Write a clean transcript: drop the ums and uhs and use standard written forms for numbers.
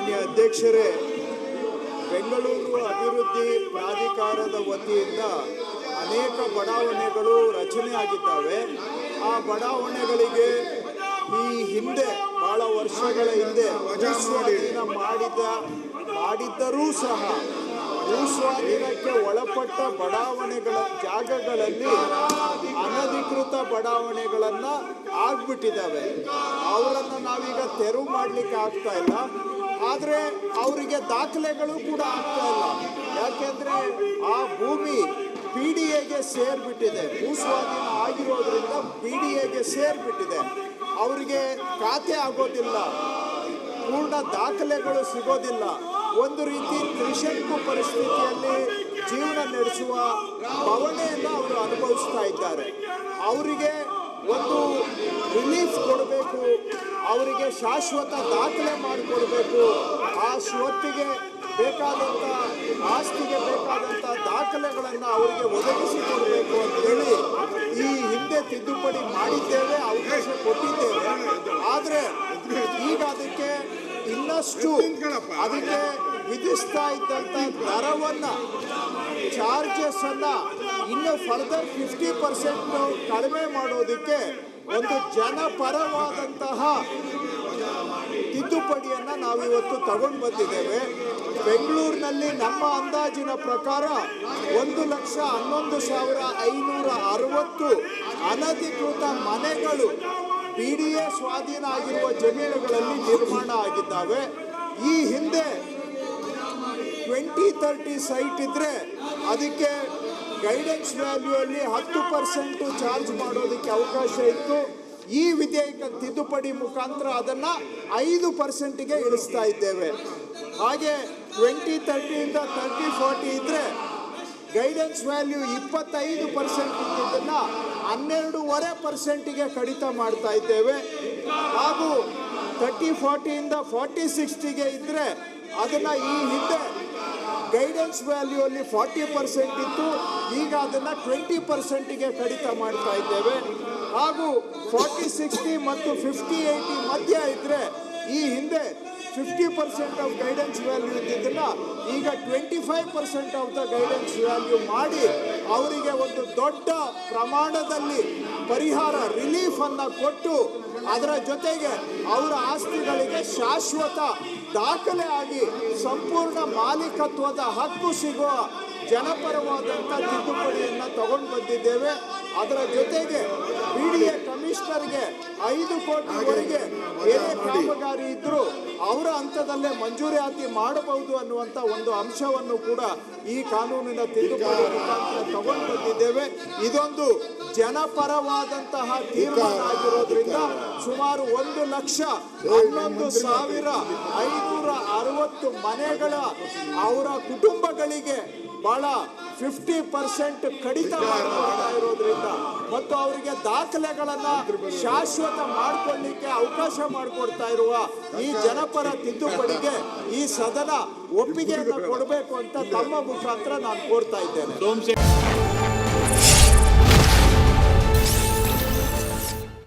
ಮಾನ್ಯ ಅಧ್ಯಕ್ಷರೇ, ಬೆಂಗಳೂರು ಅಭಿವೃದ್ಧಿ ಪ್ರಾಧಿಕಾರದ ವತಿಯಿಂದ ಅನೇಕ ಬಡಾವಣೆಗಳು ರಚನೆಯಾಗಿದ್ದಾವೆ. ಆ ಬಡಾವಣೆಗಳಿಗೆ ಈ ಹಿಂದೆ ಬಹಳ ವರ್ಷಗಳ ಹಿಂದೆ ಭೂಸ್ವಾಧೀನ ಮಾಡಿದ್ದರೂ ಸಹ ಭೂಸ್ವಾಧೀನಕ್ಕೆ ಒಳಪಟ್ಟ ಬಡಾವಣೆಗಳ ಜಾಗಗಳಲ್ಲಿ ಅನಧಿಕೃತ ಬಡಾವಣೆಗಳನ್ನು ಆಗ್ಬಿಟ್ಟಿದ್ದಾವೆ. ಅವರನ್ನು ನಾವೀಗ ತೆರವು ಮಾಡಲಿಕ್ಕೆ ಆಗ್ತಾ ಇಲ್ಲ. ಆದರೆ ಅವರಿಗೆ ದಾಖಲೆಗಳು ಕೂಡ ಆಗ್ತಾ ಇಲ್ಲ. ಯಾಕೆಂದರೆ ಆ ಭೂಮಿ PDAಗೆ ಸೇರಿಬಿಟ್ಟಿದೆ. ಭೂಸ್ವಾಧೀನ ಆಗಿರೋದ್ರಿಂದ PDAಗೆ ಸೇರಿಬಿಟ್ಟಿದೆ. ಅವರಿಗೆ ಖಾತೆ ಆಗೋದಿಲ್ಲ, ಪೂರ್ಣ ದಾಖಲೆಗಳು ಸಿಗೋದಿಲ್ಲ. ಒಂದು ರೀತಿ ತ್ರಿಶಂಕು ಪರಿಸ್ಥಿತಿಯಲ್ಲಿ ಜೀವನ ನಡೆಸುವ ಬವಣೆಯನ್ನು ಅವರು ಅನುಭವಿಸ್ತಾ ಇದ್ದಾರೆ. ಅವರಿಗೆ ಒಂದು ರಿಲೀಫ್ ಕೊಡಬೇಕು, ಅವರಿಗೆ ಶಾಶ್ವತ ದಾಖಲೆ ಮಾಡಿಕೊಡ್ಬೇಕು. ಆ ಸ್ವತ್ತಿಗೆ ಬೇಕಾದಂಥ ಆಸ್ತಿಗೆ ಬೇಕಾದಂಥ ದಾಖಲೆಗಳನ್ನು ಅವರಿಗೆ ಒದಗಿಸಿಕೊಡಬೇಕು ಅಂತೇಳಿ ಈ ಹಿಂದೆ ತಿದ್ದುಪಡಿ ಮಾಡಿದ್ದೇವೆ, ಅವಕಾಶ ಕೊಟ್ಟಿದ್ದೇವೆ. ಆದರೆ ಈಗ ಅದಕ್ಕೆ ಇನ್ನಷ್ಟು ಅದಕ್ಕೆ ವಿಧಿಸ್ತಾ ಇದ್ದಂಥ ದರವನ್ನು, ಚಾರ್ಜಸ್ಸನ್ನು ಇನ್ನೂ ಫರ್ದರ್ 50% ಕಡಿಮೆ ಮಾಡೋದಕ್ಕೆ ಒಂದು ಜನಪರವಾದಂತಹ ತಿದ್ದುಪಡಿಯನ್ನು ನಾವಿವತ್ತು ತಗೊಂಡು ಬಂದಿದ್ದೇವೆ. ಬೆಂಗಳೂರಿನಲ್ಲಿ ನಮ್ಮ ಅಂದಾಜಿನ ಪ್ರಕಾರ 1,11,560 ಅನಧಿಕೃತ ಮನೆಗಳು PDA ಸ್ವಾಧೀನ ಆಗಿರುವ ಜಮೀನುಗಳಲ್ಲಿ ನಿರ್ಮಾಣ ಆಗಿದ್ದಾವೆ. ಈ ಹಿಂದೆ 20-30 ಸೈಟ್ ಇದ್ದರೆ ಅದಕ್ಕೆ ಗೈಡೆನ್ಸ್ ವ್ಯಾಲ್ಯೂ ಅಲ್ಲಿ 10% ಚಾರ್ಜ್ ಮಾಡೋದಕ್ಕೆ ಅವಕಾಶ ಇತ್ತು. ಈ ವಿಧೇಯಕ ತಿದ್ದುಪಡಿ ಮುಖಾಂತರ ಅದನ್ನು 5%ಗೆ ಇಳಿಸ್ತಾ ಇದ್ದೇವೆ. ಹಾಗೆ 20-30 30-40 ಇದ್ದರೆ ಗೈಡೆನ್ಸ್ ವ್ಯಾಲ್ಯೂ 25% ಇದ್ದದನ್ನು 12.5%ಗೆ ಕಡಿತ ಮಾಡ್ತಾ ಇದ್ದೇವೆ. ಹಾಗೂ 30-40 40-60ಗೆ ಇದ್ದರೆ ಅದನ್ನು ಈ ಹಿಂದೆ ಗೈಡೆನ್ಸ್ ವ್ಯಾಲ್ಯೂ ಅಲ್ಲಿ 40% ಇತ್ತು, ಈಗ ಅದನ್ನು 20%ಗೆ ಕಡಿತ ಮಾಡ್ತಾ ಇದ್ದೇವೆ. ಹಾಗೂ 40-60 ಮತ್ತು 50-80 ಮಧ್ಯ ಇದ್ದರೆ ಈ ಹಿಂದೆ 50% ಆಫ್ ಗೈಡೆನ್ಸ್ ವ್ಯಾಲ್ಯೂ ಇದ್ದಿದ್ದನ್ನು ಈಗ 25% ಆಫ್ ದ ಗೈಡೆನ್ಸ್ ವ್ಯಾಲ್ಯೂ ಮಾಡಿ ಅವರಿಗೆ ಒಂದು ದೊಡ್ಡ ಪ್ರಮಾಣದಲ್ಲಿ ಪರಿಹಾರ ರಿಲೀಫನ್ನು ಕೊಟ್ಟು ಅದರ ಜೊತೆಗೆ ಅವರ ಆಸ್ತಿಗಳಿಗೆ ಶಾಶ್ವತ ದಾಖಲೆ ಆಗಿ ಸಂಪೂರ್ಣ ಮಾಲೀಕತ್ವದ ಹಕ್ಕು ಸಿಗುವ ಜನಪರವಾದಂಥ ತಿದ್ದುಪಡಿಯನ್ನು ತಗೊಂಡು ಬಂದಿದ್ದೇವೆ. ಅದರ ಜೊತೆಗೆ PDA ಕಮಿಷನರ್ಗೆ 5 ಕೋಟಿವರೆಗೆ ಏನೇ ಕಾಮಗಾರಿ ಇದ್ದರೂ ಅವರ ಹಂತದಲ್ಲೇ ಮಂಜೂರಾತಿ ಮಾಡಬಹುದು ಅನ್ನುವಂಥ ಒಂದು ಅಂಶವನ್ನು ಕೂಡ ಈ ಕಾನೂನಿನ ತಿದ್ದುಪಡಿ ಮುಖಾಂತರ ತಗೊಂಡು ಬಂದಿದ್ದೇವೆ. ಇದೊಂದು ಜನಪರವಾದಂತಹ ತೀರ್ಮಾನ ಆಗಿರೋದ್ರಿಂದ ಸುಮಾರು 1,11,560 ಮನೆಗಳ ಅವರ ಕುಟುಂಬಗಳಿಗೆ ಬಹಳ 50% ಕಡಿತ ಮಾಡಿಕೊಳ್ತಾ ಇರೋದ್ರಿಂದ ಮತ್ತು ಅವರಿಗೆ ದಾಖಲೆಗಳನ್ನು ಶಾಶ್ವತ ಮಾಡಿಕೊಳ್ಳಿಕ್ಕೆ ಅವಕಾಶ ಮಾಡಿಕೊಡ್ತಾ ಇರುವ ಈ ಜನಪರ ತಿದ್ದುಪಡಿಗೆ ಈ ಸದನ ಒಪ್ಪಿಗೆಯನ್ನು ಕೊಡಬೇಕು ಅಂತ ತಮ್ಮ ಮುಖಾಂತರ ನಾನು ಕೋರ್ತಾ ಇದ್ದೇನೆ.